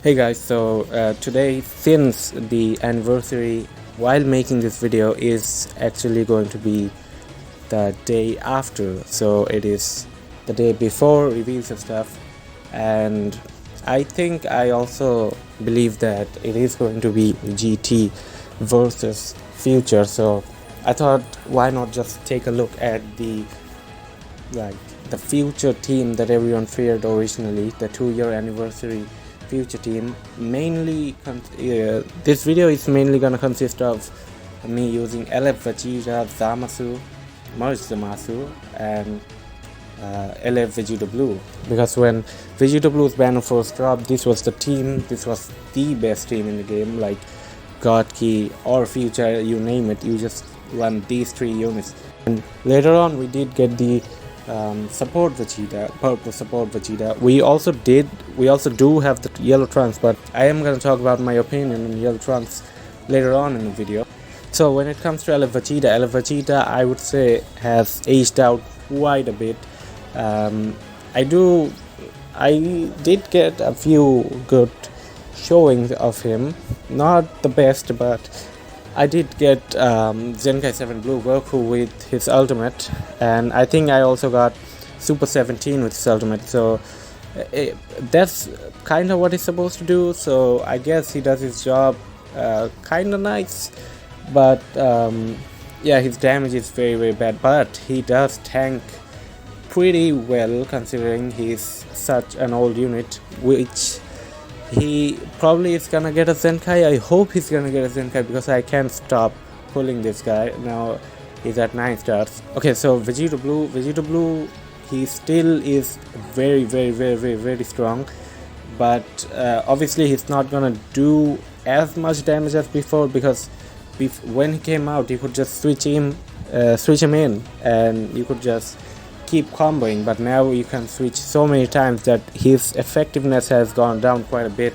Hey guys, so today, since the anniversary, while making this video, is actually going to be the day after, so it is the day before reviews and stuff, and I think I also believe that it is going to be GT versus Future, so I thought why not just take a look at like the Future team that everyone feared originally, the 2-year anniversary Future team. This video is mainly gonna consist of me using LF Vegeta, Zamasu, Merge Zamasu, and LF Vegeta Blue, because when Vegeta Blue's banner first dropped, this was the best team in the game. Like God Key or Future, you name it, you just run these 3 units. And later on we did get the support Vegeta, purple support Vegeta. We also do have the yellow trunks, but I am going to talk about my opinion on yellow trunks later on in the video. So when it comes to LF Vegeta, I would say has aged out quite a bit. I did get a few good showings of him, not the best, but I did get Zenkai 7 Blue Goku with his ultimate, and I think I also got Super 17 with his ultimate, so that's kind of what he's supposed to do, so I guess he does his job kind of nice, but yeah, his damage is very very bad, but he does tank pretty well considering he's such an old unit, which he probably is gonna get a Zenkai. I hope he's gonna get a Zenkai because I can't stop pulling this guy. Now he's at 9 stars. Okay, so Vegeta Blue, he still is very, very, very, very, very strong. But obviously he's not gonna do as much damage as before, because when he came out, you could just switch him in, and you could just keep comboing, but now you can switch so many times that his effectiveness has gone down quite a bit.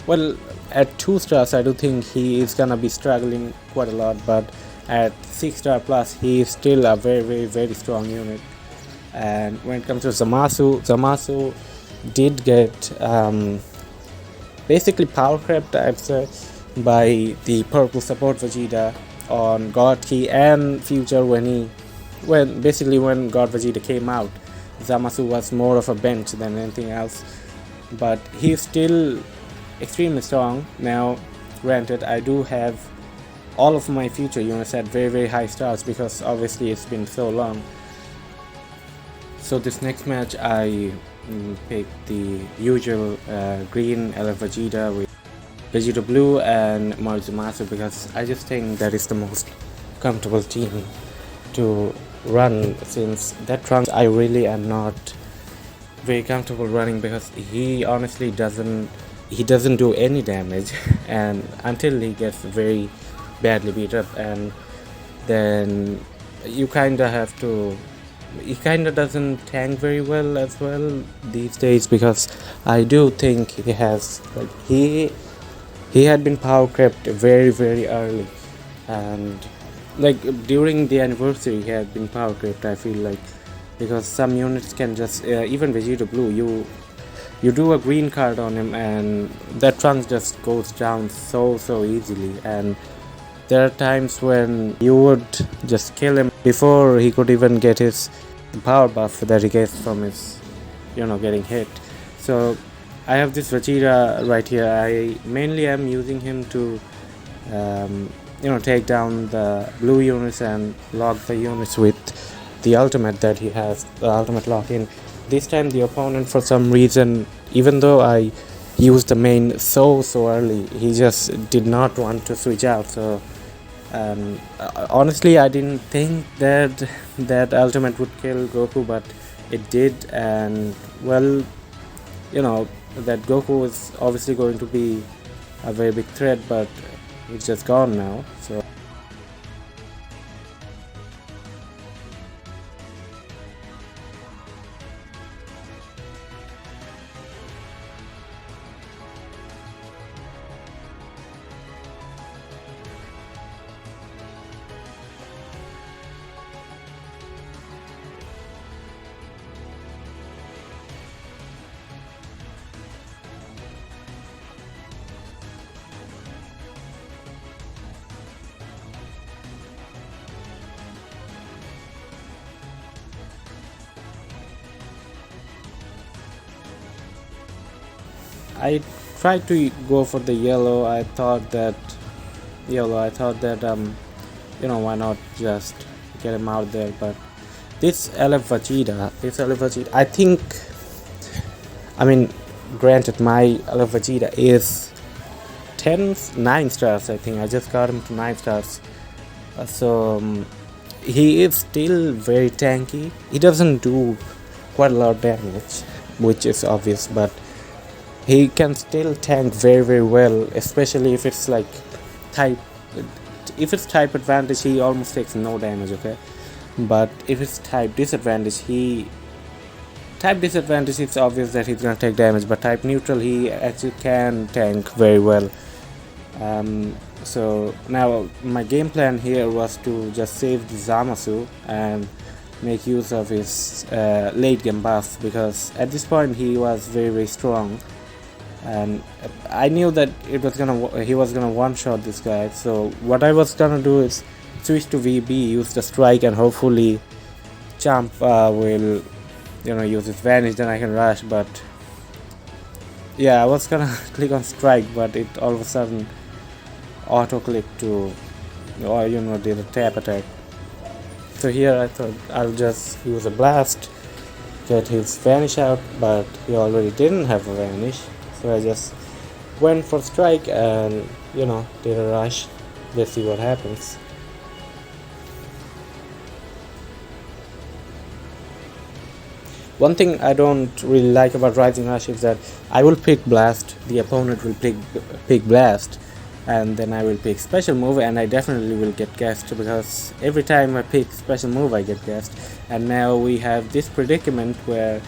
Well, at 2 stars I do think he is gonna be struggling quite a lot, but at 6 star plus he is still a very very very strong unit. And when it comes to Zamasu did get basically power crept, I'd say, by the purple support Vegeta on God Key and Future. When God Vegeta came out, Zamasu was more of a bench than anything else, but he's still extremely strong. Now granted, I do have all of my Future units at very very high stars, because obviously it's been so long. So this next match I picked the usual green LF Vegeta with Vegeta Blue and Zamasu, because I just think that is the most comfortable team to run, since that trunk I really am not very comfortable running, because he honestly doesn't do any damage and until he gets very badly beat up, and then you kind of have to, he kind of doesn't tank very well as well these days, because I do think he has he had been power crept very very early, and like during the anniversary he had been power crept, I feel like, because some units can just even Vegeta Blue, you do a green card on him and that trunk just goes down so easily, and there are times when you would just kill him before he could even get his power buff that he gets from his getting hit. So I have this Vegeta right here. I mainly am using him to take down the blue units and lock the units with the ultimate that he has, the ultimate lock in. This time the opponent, for some reason, even though I used the main so early, he just did not want to switch out. So honestly, I didn't think that ultimate would kill Goku, but it did, and well, that Goku is obviously going to be a very big threat, but it's just gone now. So I tried to go for the yellow. I thought that why not just get him out there. But this LF Vegeta, I think, I mean, granted, my LF Vegeta is 9 stars. I think I just got him to 9 stars. So he is still very tanky. He doesn't do quite a lot of damage, which is obvious, but he can still tank very very well, especially if it's like type type advantage. He almost takes no damage, okay? But if it's type disadvantage, it's obvious that he's gonna take damage, but type neutral, he actually can tank very well. So now my game plan here was to just save the Zamasu and make use of his late game buff, because at this point he was very very strong, and I knew that he was gonna one shot this guy. So what I was gonna do is switch to VB, use the strike, and hopefully Champ will use his vanish, then I can rush. But yeah, I was gonna click on strike, but it all of a sudden auto click to did a tap attack. So here I thought I'll just use a blast, get his vanish out, but he already didn't have a vanish, so I just went for strike and did a rush. Let's see what happens. One thing I don't really like about Rising Rush is that I will pick blast, the opponent will pick blast, and then I will pick special move, and I definitely will get gassed, because every time I pick special move I get gassed. And now we have this predicament where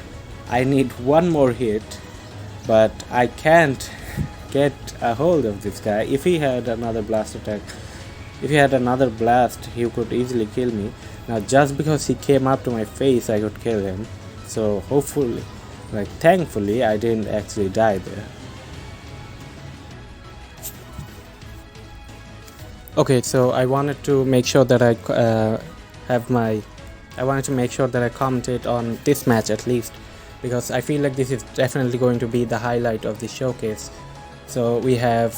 I need one more hit, but I can't get a hold of this guy. If he had another blast attack, if he had another blast, he could easily kill me. Now just because he came up to my face, I could kill him. So hopefully, thankfully, I didn't actually die there. Okay, so I wanted to make sure that I commentate on this match at least, because I feel like this is definitely going to be the highlight of the showcase. So we have,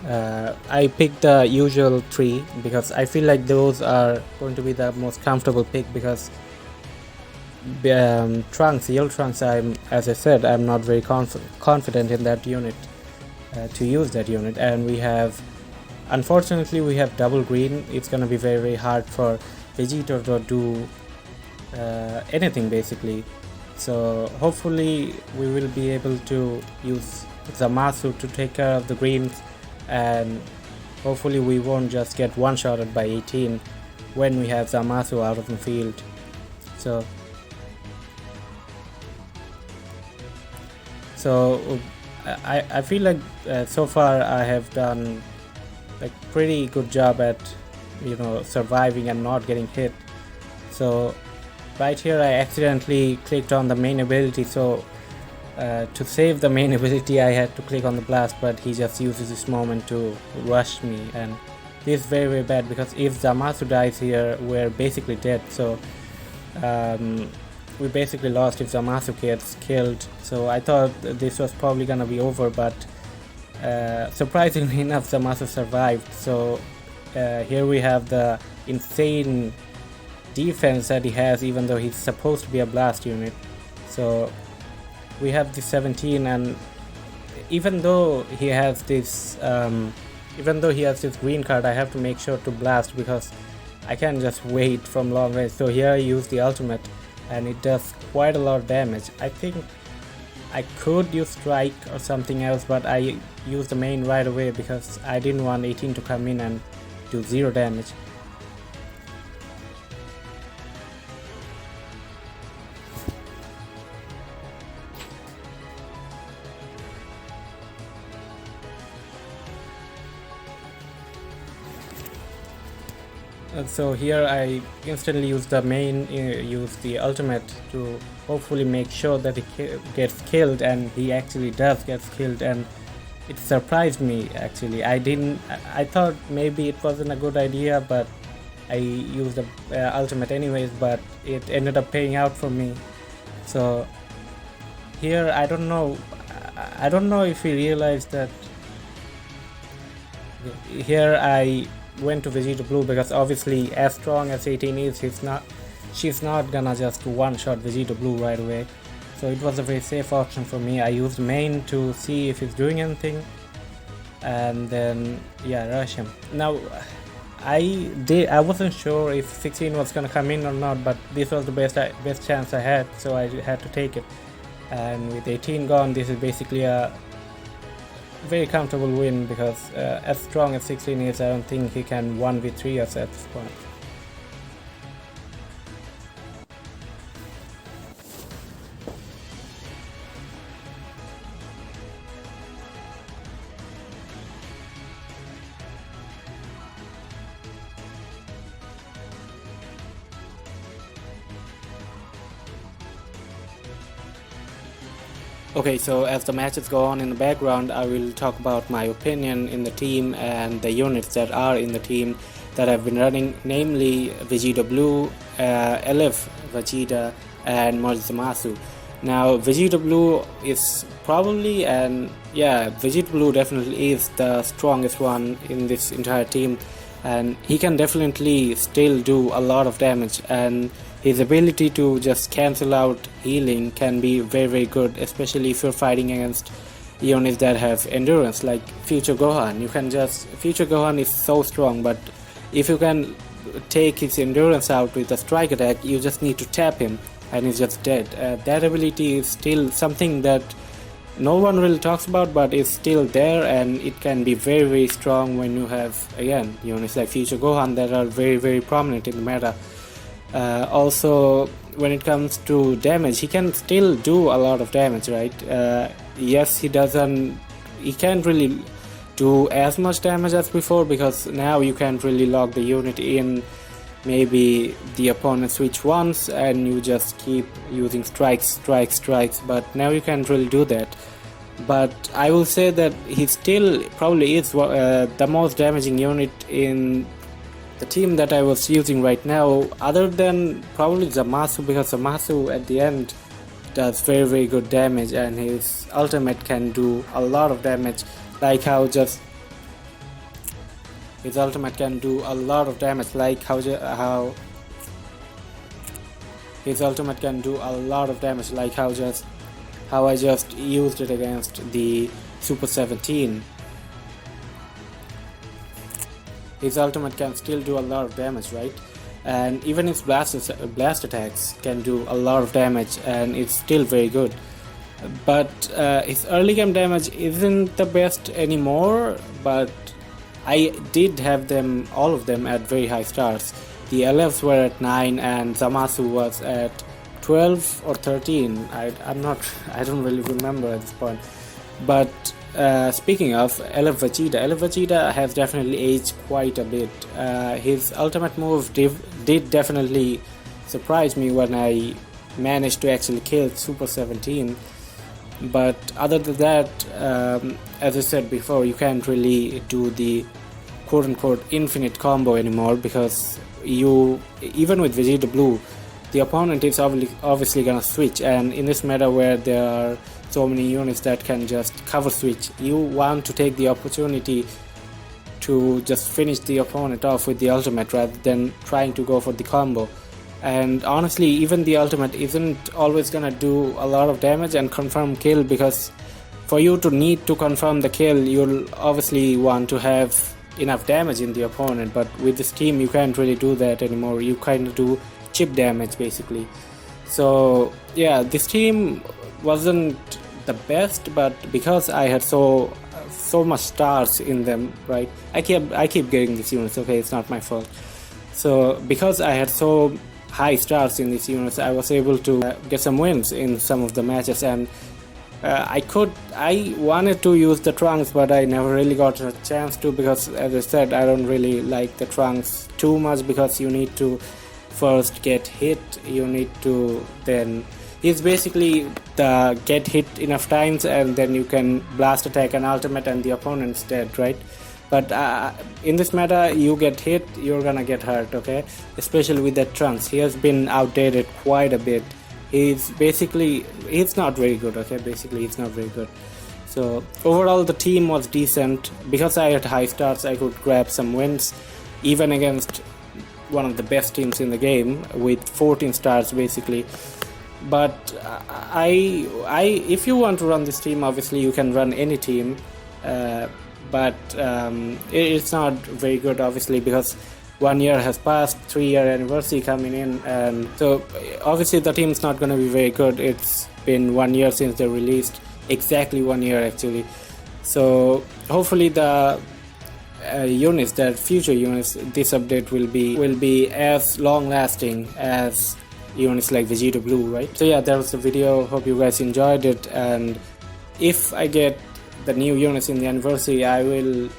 I picked the usual 3 because I feel like those are going to be the most comfortable pick, because yellow trunks, as I said, I'm not very confident in that unit, to use that unit. And we have, unfortunately, we have double green. It's gonna be very very hard for Vegeta to do anything basically. So hopefully we will be able to use Zamasu to take care of the greens, and hopefully we won't just get one shotted by 18 when we have Zamasu out of the field. So I feel like so far I have done pretty good job at surviving and not getting hit. So right here I accidentally clicked on the main ability, so to save the main ability I had to click on the blast, but he just uses this moment to rush me, and this is very very bad, because if Zamasu dies here we're basically dead. So we basically lost if Zamasu gets killed. So I thought this was probably gonna be over, but surprisingly enough Zamasu survived. So here we have the insane defense that he has, even though he's supposed to be a blast unit. So we have the 17, and even though he has this green card, I have to make sure to blast, because I can't just wait from long range. So here I use the ultimate, and it does quite a lot of damage. I think I could use strike or something else, but I used the main right away because I didn't want 18 to come in and do 0 damage. So here I instantly use the ultimate to hopefully make sure that he gets killed, and he actually does get killed, and it surprised me actually. I thought maybe it wasn't a good idea, but I used the ultimate anyways, but it ended up paying out for me. So here I don't know, I don't know if he realized that here I went to Vegeta Blue because obviously as strong as 18 is, she's not gonna just one-shot Vegeta Blue right away. So it was a very safe option for me. I used main to see if he's doing anything, and then rush him. Now I wasn't sure if 16 was gonna come in or not, but this was the best chance I had, so I had to take it. And with 18 gone, this is basically a very comfortable win because as strong as 16 is, I don't think he can 1v3 us at this point. Okay, so as the matches go on in the background, I will talk about my opinion in the team and the units that are in the team that I've been running, namely Vegeta Blue, Elif, Vegeta, and Zamasu. Now, Vegeta Blue is probably, Vegeta Blue definitely is the strongest one in this entire team, and he can definitely still do a lot of damage, and his ability to just cancel out healing can be very very good, especially if you're fighting against units that have endurance like Future Gohan. Future Gohan is so strong, but if you can take his endurance out with a strike attack, you just need to tap him and he's just dead. That ability is still something that no one really talks about, but it's still there, and it can be very very strong when you have, again, units like Future Gohan that are very very prominent in the meta. Also, when it comes to damage, he can still do a lot of damage, right? Yes, he can't really do as much damage as before, because now you can't really lock the unit in. Maybe the opponent switch once and you just keep using strikes, but now you can't really do that. But I will say that he still probably is the most damaging unit in the team that I was using right now, other than probably Zamasu, because Zamasu at the end does very very good damage, and his ultimate can do a lot of damage, like how his ultimate can do a lot of damage, like how his ultimate can do a lot of damage, like how I just used it against the Super 17. His ultimate can still do a lot of damage, right? And even his blast attacks can do a lot of damage, and it's still very good. But his early game damage isn't the best anymore, but I did have all of them at very high stars. The LFs were at 9 and Zamasu was at 12 or 13. I don't really remember at this point. But speaking of LF Vegeta has definitely aged quite a bit. His ultimate move did definitely surprise me when I managed to actually kill Super 17. But other than that, as I said before, you can't really do the quote-unquote infinite combo anymore, because even with Vegeta Blue, the opponent is obviously gonna switch, and in this meta where there are so many units that can just cover switch, you want to take the opportunity to just finish the opponent off with the ultimate rather than trying to go for the combo. And honestly, even the ultimate isn't always gonna do a lot of damage and confirm kill, because for you to need to confirm the kill, you'll obviously want to have enough damage in the opponent, but with this team you can't really do that anymore. You kind of do chip damage basically. So yeah, this team wasn't the best, but because I had so much stars in them, right? I keep getting these units, okay, it's not my fault. So because I had so high stars in these units, I was able to get some wins in some of the matches, and I wanted to use the Trunks, but I never really got a chance to, because as I said, I don't really like the Trunks too much, because you need to first get hit, you need to then, it's basically the get hit enough times and then you can blast attack an ultimate and the opponent's dead, right? But in this meta, you get hit, you're gonna get hurt, okay? Especially with that Trunks, he has been outdated quite a bit. He's not very good, okay? Basically, he's not very good. So overall the team was decent. Because I had high stars, I could grab some wins even against one of the best teams in the game with 14 stars basically. But if you want to run this team, obviously you can run any team, but it's not very good obviously, because 1 year has passed, 3-year anniversary coming in, and so obviously the team's not going to be very good. It's been 1 year since they released, exactly 1 year actually. So hopefully the units, that future units, this update will be as long lasting as units like Vegeta Blue, right? So yeah, that was the video. Hope you guys enjoyed it, and if I get the new units in the anniversary, I will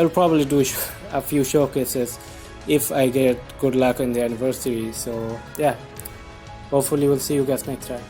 probably do a few showcases if I get good luck in the anniversary. So yeah, hopefully we'll see you guys next time.